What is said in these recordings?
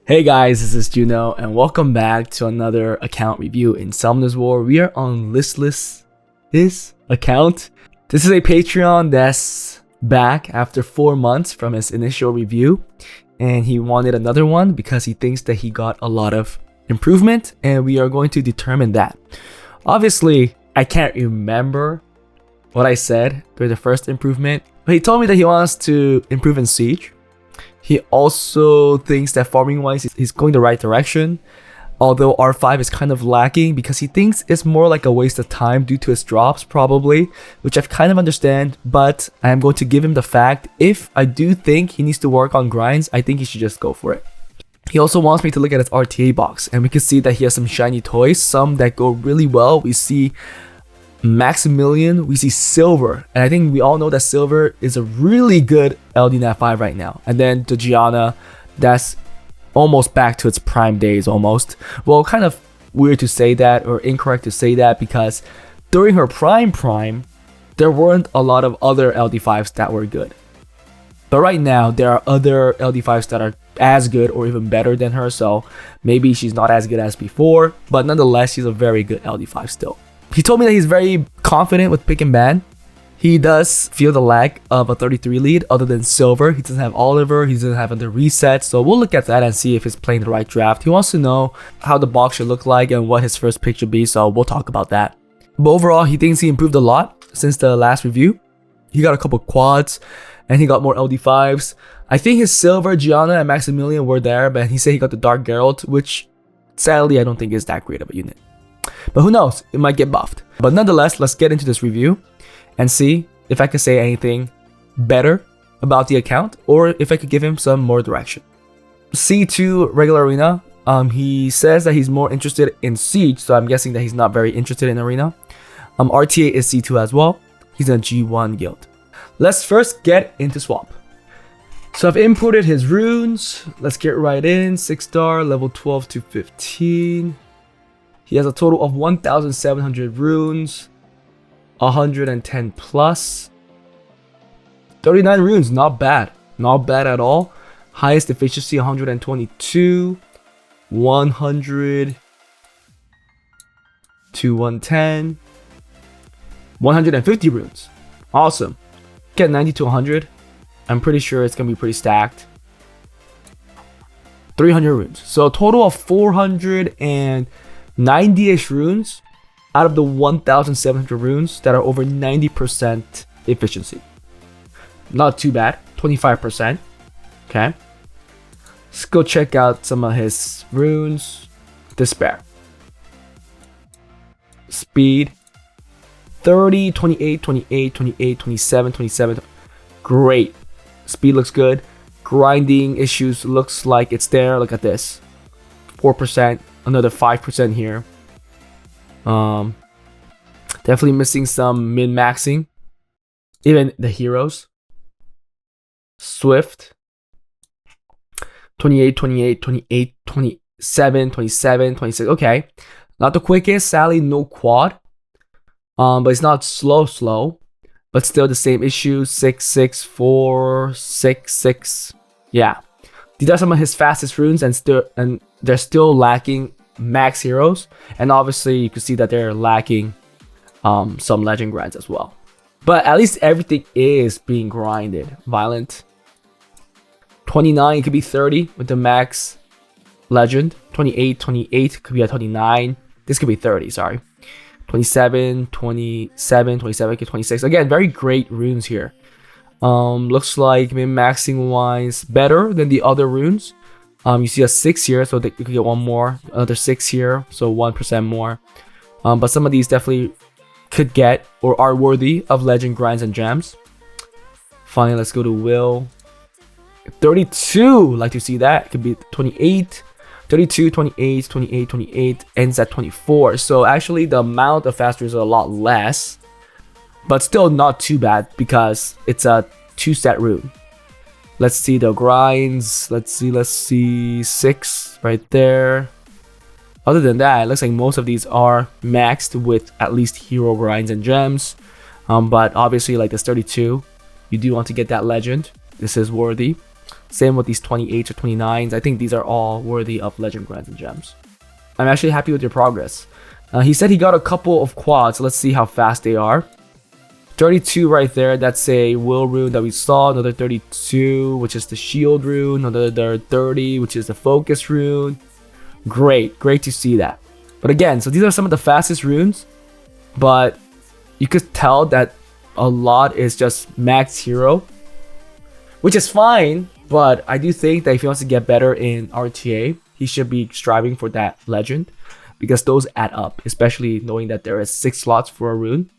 Hey guys, this is Juno, and welcome back to another account review in Summoner's War. We are on Listless' account. This is a Patreon that's back after 4 months from his initial review, and he wanted another one because he thinks that he got a lot of improvement, and we are going to determine that. Obviously, I can't remember what I said during the first improvement, but he told me that he wants to improve in Siege. He also thinks that farming wise he's going the right direction, although R5 is kind of lacking because he thinks it's more like a waste of time due to his drops probably, which I kind of understand, but I am going to give him the fact if I do think he needs to work on grinds, I think he should just go for it. He also wants me to look at his RTA box, and we can see that he has some shiny toys, some that go really well. We see Maximilian, we see Silver, and I think we all know that Silver is a really good LD Nat 5 right now. And then the Gianna, that's almost back to its prime days almost. Well, kind of weird to say that, or incorrect to say that, because during her prime, there weren't a lot of other LD5s that were good. But right now, there are other LD5s that are as good or even better than her, so maybe she's not as good as before, but nonetheless, she's a very good LD5 still. He told me that he's very confident with pick and ban. He does feel the lack of a 33 lead other than Silver. He doesn't have Oliver, he doesn't have the reset, so we'll look at that and see if he's playing the right draft. He wants to know how the box should look like and what his first pick should be, so we'll talk about that. But overall, he thinks he improved a lot since the last review. He got a couple quads and he got more LD5s. I think his Silver, Gianna, and Maximilian were there, but he said he got the Dark Geralt, which sadly I don't think is that great of a unit. But who knows, it might get buffed. But nonetheless, let's get into this review and see if I can say anything better about the account or if I could give him some more direction. C2 regular arena, he says that he's more interested in Siege, so I'm guessing that he's not very interested in arena. RTA is C2 as well. He's in a G1 guild. Let's first get into swap. So I've imported his runes. Let's get right in. 6-star, level 12 to 15. He has a total of 1,700 runes, 110 plus. 39 runes, not bad. Not bad at all. Highest efficiency, 122. 100 to 110. 150 runes. Awesome. Get 90 to 100. I'm pretty sure it's going to be pretty stacked. 300 runes. So a total of 490-ish runes out of the 1,700 runes that are over 90% efficiency. Not too bad. 25%. Okay. Let's go check out some of his runes. Despair. Speed. 30, 28, 28, 28, 27, 27. Great. Speed looks good. Grinding issues looks like it's there. Look at this. 4%. Another 5% here. Definitely missing some min-maxing. Even the heroes. Swift. 28, 28, 28, 27, 27, 26. Okay. Not the quickest. Sadly, no quad. But it's not slow. But still the same issue. 6, 6, 4, 6, 6. Yeah. These are some of his fastest runes, and they're still lacking max heroes, and obviously you can see that they're lacking some legend grinds as well. But at least everything is being grinded. Violent. 29, it could be 30 with the max legend. 28, 28 could be a 29. This could be 30, sorry. 27, 27, 27, 26. Again, very great runes here. Looks like min-maxing wise better than the other runes. You see a 6 here, so you could get one more. Another 6 here, so 1% more. But some of these definitely could get or are worthy of legend grinds and gems. Finally, let's go to Will. 32, like to see that. It could be 28, 32, 28, 28, 28, ends at 24. So actually the amount of fast runes are a lot less, but still not too bad because it's a 2-set rune. Let's see the grinds. Let's see 6 right there. Other than that, it looks like most of these are maxed with at least hero grinds and gems. But obviously, like this 32, you do want to get that legend. This is worthy. Same with these 28s or 29s. I think these are all worthy of legend grants and gems. I'm actually happy with your progress. He said he got a couple of quads. So let's see how fast they are. 32 right there. That's a will rune that we saw. Another 32, which is the shield rune. Another 30, which is the focus rune. Great to see that. But again, so these are some of the fastest runes, but you could tell that a lot is just max hero, which is fine. But I do think that if he wants to get better in RTA, he should be striving for that legend, because those add up, especially knowing that there is 6 slots for a rune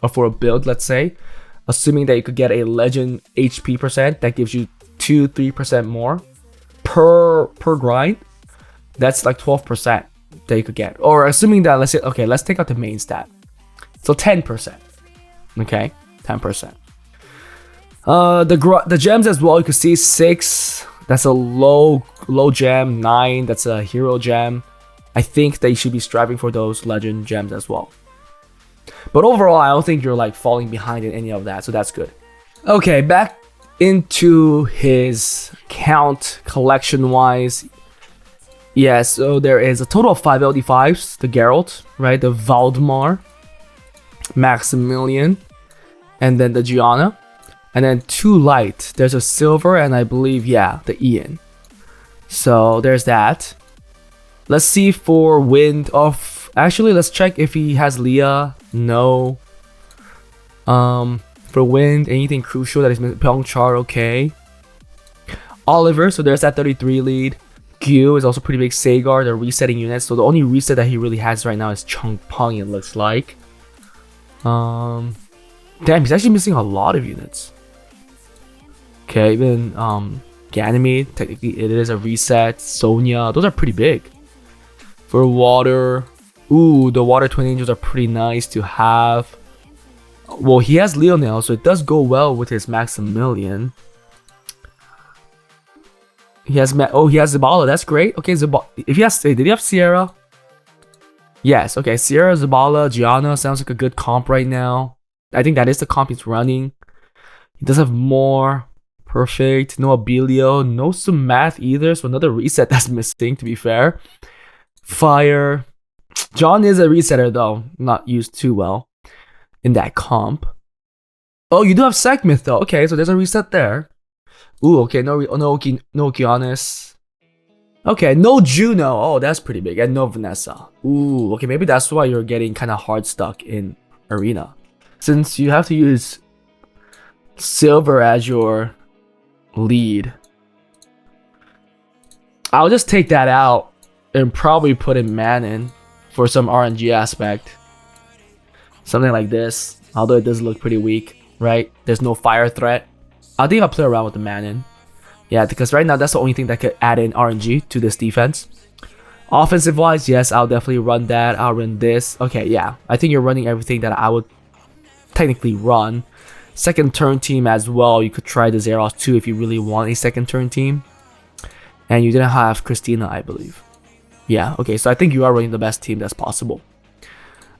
or for a build, let's say. Assuming that you could get a legend HP percent that gives you 2-3% more per grind, that's like 12% that you could get. Or assuming that, let's say, okay, let's take out the main stat, so 10%. Okay, 10%. The gems as well, you can see 6, that's a low gem. 9, that's a hero gem. I think that you should be striving for those legend gems as well. But overall, I don't think you're like falling behind in any of that, so that's good. Okay, back into his count collection wise. Yeah, so there is a total of 5 LD5s, the Geralt, right, the Valdemar, Maximilian, and then the Gianna. And then 2 light. There's a silver and I believe, yeah, the Ian. So there's that. Let's see for wind of. Actually, let's check if he has Leah. No. For wind, anything crucial that is Pyeongchar, okay. Oliver, so there's that 33 lead. Gyu is also pretty big. Sagar, they're resetting units. So the only reset that he really has right now is Changpeng, it looks like. Damn, he's actually missing a lot of units. Okay, even Ganymede, technically it is a reset. Sonya, those are pretty big. For water, ooh, the water twin angels are pretty nice to have. Well, he has Lionel, so it does go well with his Maximilian. He has he has Zabala, that's great. Okay, if he has, did he have Sierra? Yes, okay, Sierra, Zabala, Gianna sounds like a good comp right now. I think that is the comp he's running. He does have more. Perfect. No Abilio. No some math either. So another reset that's missing, to be fair. Fire. John is a resetter though. Not used too well in that comp. Oh, you do have Sekhmith though. Okay, so there's a reset there. Ooh, okay. No Giannis. Okay, no Juno. Oh, that's pretty big. And no Vanessa. Ooh, okay. Maybe that's why you're getting kind of hard stuck in Arena. Since you have to use silver as your lead, I'll just take that out and probably put in Manon for some RNG aspect. Something like this. Although it does look pretty weak, right? There's no fire threat. I think I'll play around with the Manon. Yeah, because right now that's the only thing that could add in RNG to this defense. Offensive wise, yes, I'll definitely run that. I'll run this. Okay, yeah. I think you're running everything that I would technically run. Second turn team as well. You could try the Zeros too if you really want a second turn team. And you didn't have Christina, I believe. Yeah, okay, so I think you are running the best team that's possible.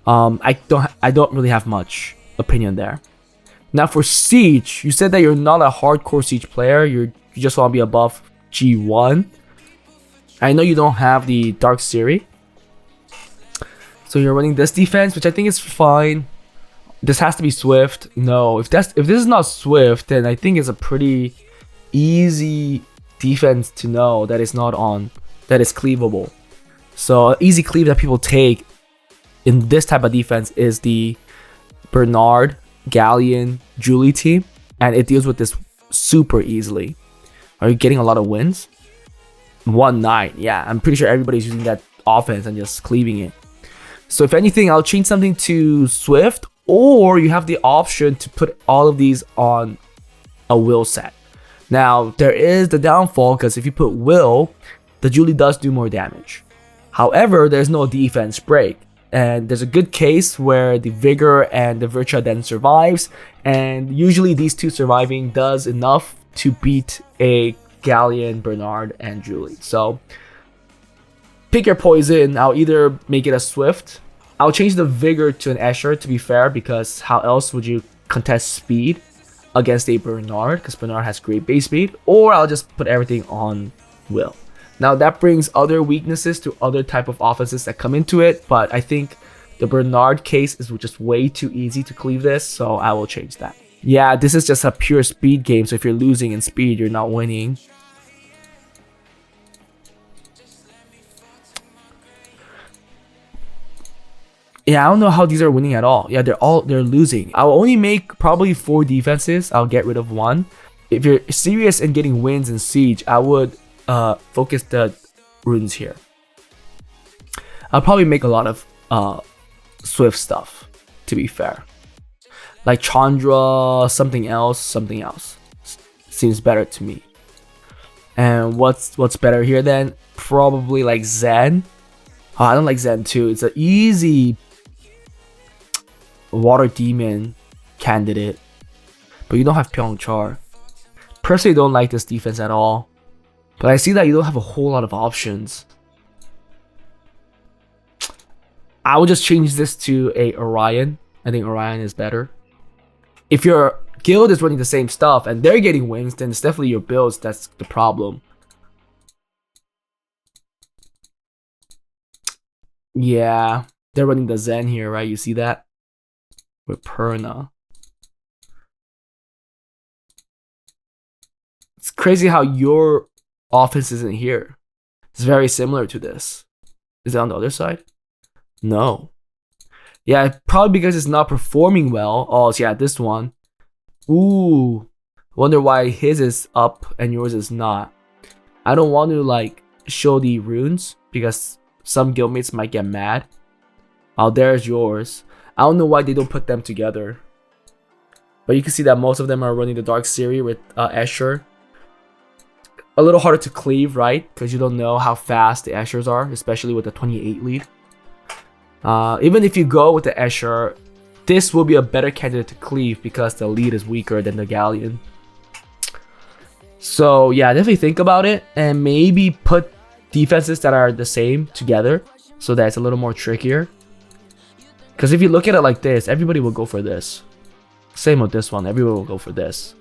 I don't really have much opinion there. Now for Siege, you said that you're not a hardcore Siege player. You just want to be above G1. I know you don't have the Dark Siri, so you're running this defense, which I think is fine. This has to be Swift. No, if this is not Swift, then I think it's a pretty easy defense to know that it's not on, that is cleavable. So easy cleave that people take in this type of defense is the Bernard, Galleon, Julie team, and it deals with this super easily. Are you getting a lot of wins? 1-9, yeah, I'm pretty sure everybody's using that offense and just cleaving it. So if anything, I'll change something to Swift, or you have the option to put all of these on a Will set. Now, there is the downfall, because if you put Will, the Julie does do more damage. However, there's no defense break. And there's a good case where the Vigor and the Virtua then survives. And usually these two surviving does enough to beat a Galleon, Bernard, and Julie. So, pick your poison. I'll either make it a Swift. I'll change the Vigor to an Escher, to be fair, because how else would you contest speed? against a Bernard, because Bernard has great base speed, or I'll just put everything on Will. Now that brings other weaknesses to other type of offenses that come into it, but I think the Bernard case is just way too easy to cleave this, so I will change that. Yeah, this is just a pure speed game, so if you're losing in speed, you're not winning. Yeah, I don't know how these are winning at all. Yeah, they're losing. I'll only make probably 4 defenses. I'll get rid of 1. If you're serious in getting wins in Siege, I would focus the runes here. I'll probably make a lot of Swift stuff, to be fair. Like Chandra, something else. Seems better to me. And what's better here then? Probably like Zen. Oh, I don't like Zen too. It's an easy Water Demon candidate. But you don't have Pyong Char. Personally don't like this defense at all. But I see that you don't have a whole lot of options. I will just change this to a Orion. I think Orion is better. If your guild is running the same stuff and they're getting wins, then it's definitely your builds that's the problem. Yeah, they're running the Zen here, right? You see that? With Perna. It's crazy how your offense isn't here. It's very similar to this. Is it on the other side? No. Yeah, probably because it's not performing well. Oh, so yeah, this one. Ooh. Wonder why his is up and yours is not. I don't want to like show the runes because some guildmates might get mad. Oh, there's yours. I don't know why they don't put them together. But you can see that most of them are running the Dark Series with Escher. A little harder to cleave, right? Because you don't know how fast the Eschers are, especially with the 28 lead. Even if you go with the Escher, this will be a better candidate to cleave because the lead is weaker than the Galleon. So yeah, definitely think about it and maybe put defenses that are the same together so that it's a little more trickier. Because if you look at it like this, everybody will go for this. Same with this one, everyone will go for this.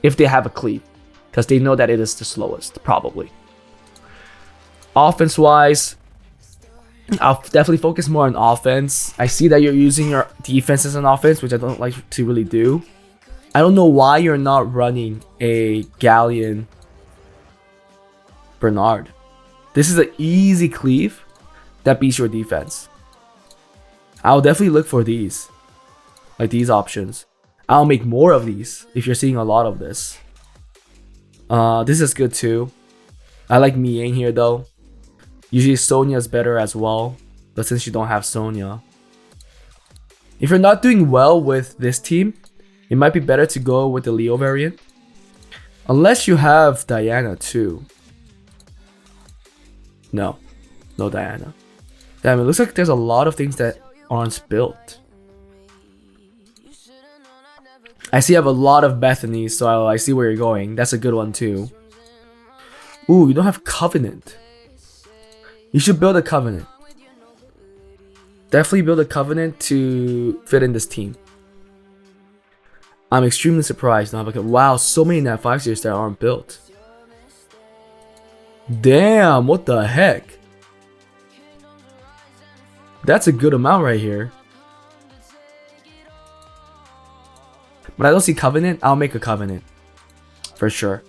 If they have a cleave. Because they know that it is the slowest, probably. Offense-wise, I'll definitely focus more on offense. I see that you're using your defense as an offense, which I don't like to really do. I don't know why you're not running a Galleon Bernard. This is an easy cleave that beats your defense. I'll definitely look for these. Like these options. I'll make more of these if you're seeing a lot of this. This is good too. I like Miang here though. Usually Sonya is better as well. But since you don't have Sonya. If you're not doing well with this team, it might be better to go with the Leo variant. Unless you have Diana too. No. No Diana. Damn, it looks like there's a lot of things that aren't built. I see you have a lot of Bethany, so I see where you're going. That's a good one too. Ooh, you don't have Covenant. You should build a Covenant. Definitely build a Covenant to fit in this team. I'm extremely surprised now because wow, so many Nat 5 series that aren't built. Damn, what the heck? That's a good amount right here. But I don't see Covenant. I'll make a Covenant for sure.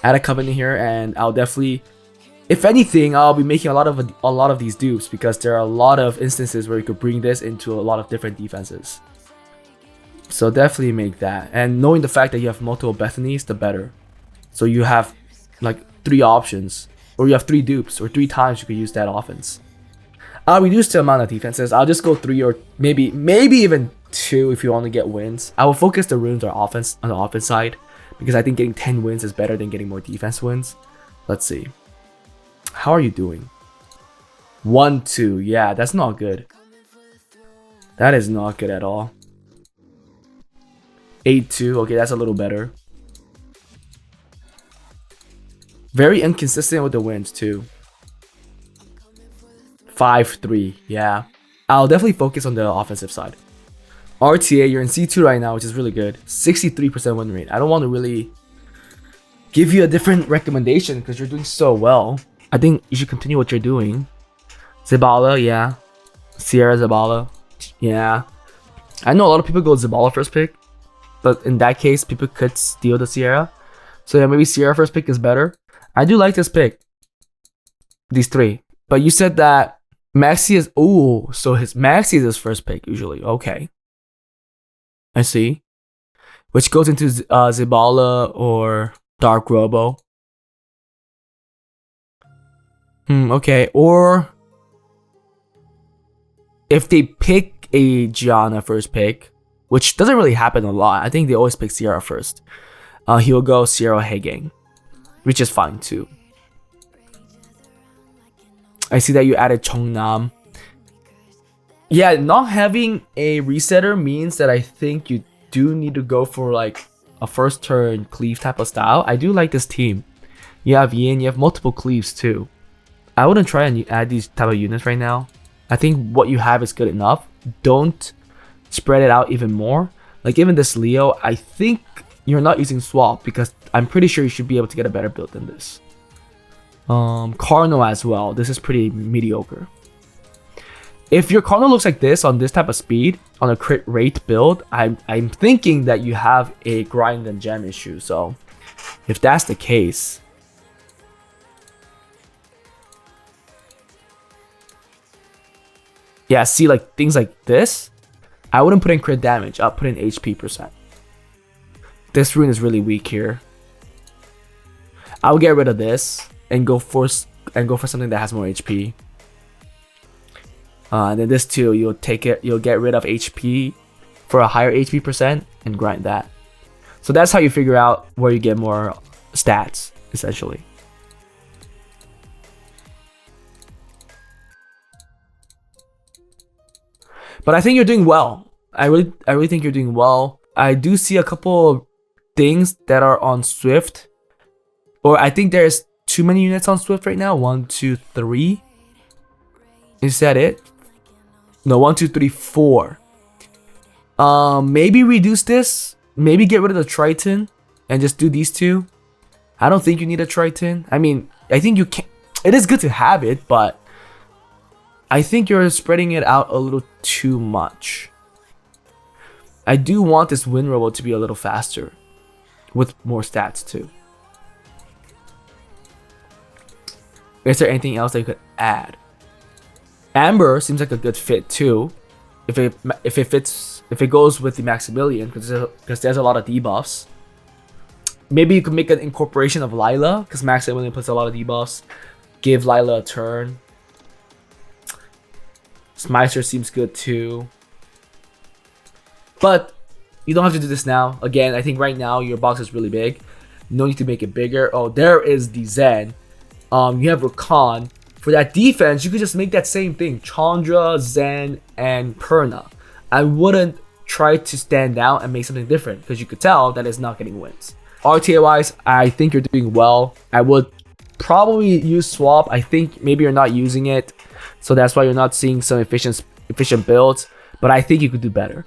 Add a Covenant here, and I'll definitely, if anything, I'll be making a lot of these dupes because there are a lot of instances where you could bring this into a lot of different defenses. So definitely make that, and knowing the fact that you have multiple Bethanies, the better. So you have like 3 options, or you have 3 dupes, or 3 times you could use that offense. I'll reduce the amount of defenses. I'll just go 3 or maybe even 2 if you want to get wins. I will focus the runes on the offense side because I think getting 10 wins is better than getting more defense wins. Let's see. How are you doing? 1-2. Yeah, that's not good. That is not good at all. 8-2. Okay, that's a little better. Very inconsistent with the wins too. 5-3. Yeah. I'll definitely focus on the offensive side. RTA, you're in C2 right now, which is really good. 63% win rate. I don't want to really give you a different recommendation because you're doing so well. I think you should continue what you're doing. Zabala, yeah. Sierra Zabala, yeah. I know a lot of people go Zabala first pick, but in that case, people could steal the Sierra. So yeah, maybe Sierra first pick is better. I do like this pick. These three. But you said that Maxi is... Ooh, so his Maxi is his first pick usually. Okay. I see. Which goes into Zabala or Dark Robo. Okay. Or if they pick a Gianna first pick, which doesn't really happen a lot. I think they always pick Sierra first. He will go Sierra Hegang, which is fine too. I see that you added Chongnam. Yeah, not having a resetter means that I think you do need to go for like a first turn cleave type of style. I do like this team. You have Yin, you have multiple cleaves too. I wouldn't try and add these type of units right now. I think what you have is good enough. Don't spread it out even more. Like even this Leo, I think you're not using swap because I'm pretty sure you should be able to get a better build than this. Cardinal as well. This is pretty mediocre. If your Cardinal looks like this on this type of speed, on a crit rate build, I'm thinking that you have a grind and gem issue. So if that's the case, yeah, see like things like this, I wouldn't put in crit damage, I'll put in HP percent. This rune is really weak here. I'll get rid of this and go for something that has more HP. And then this too, you'll get rid of HP for a higher HP percent and grind that. So that's how you figure out where you get more stats, essentially. But I think you're doing well. I really think you're doing well. I do see a couple of things that are on Swift, or I think there's too many units on Swift right now. 1, 2, 3. Is that it? No, 1, 2, 3, 4. Maybe reduce this. Maybe get rid of the Triton and just do these two. I don't think you need a Triton. I mean, I think you can. It is good to have it, but I think you're spreading it out a little too much. I do want this Wind Robo to be a little faster with more stats too. Is there anything else that you could add? Amber seems like a good fit too. If it goes with the Maximilian, because there's a lot of debuffs. Maybe you could make an incorporation of Lila, because Maximilian puts a lot of debuffs. Give Lila a turn. Smiter seems good too. But you don't have to do this now. Again, I think right now your box is really big. No need to make it bigger. Oh, there is the Zen. You have Rakan. For that defense, you could just make that same thing. Chandra, Zen, and Perna. I wouldn't try to stand out and make something different because you could tell that it's not getting wins. RTA wise, I think you're doing well. I would probably use swap. I think maybe you're not using it, so that's why you're not seeing some efficient builds. But I think you could do better,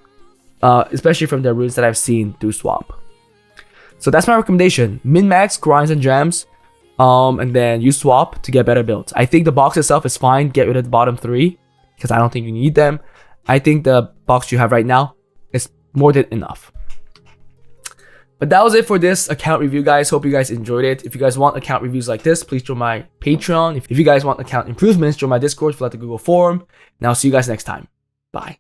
especially from the runes that I've seen through swap. So that's my recommendation: min-max grinds and gems, and then use swap to get better builds. I think the box itself is fine. Get rid of the bottom 3 because I don't think you need them. I think the box you have right now is more than enough. But that was it for this account review, guys. Hope you guys enjoyed it. If you guys want account reviews like this, please join my Patreon. If you guys want account improvements, join my Discord, fill out the Google form. And I'll see you guys next time. Bye.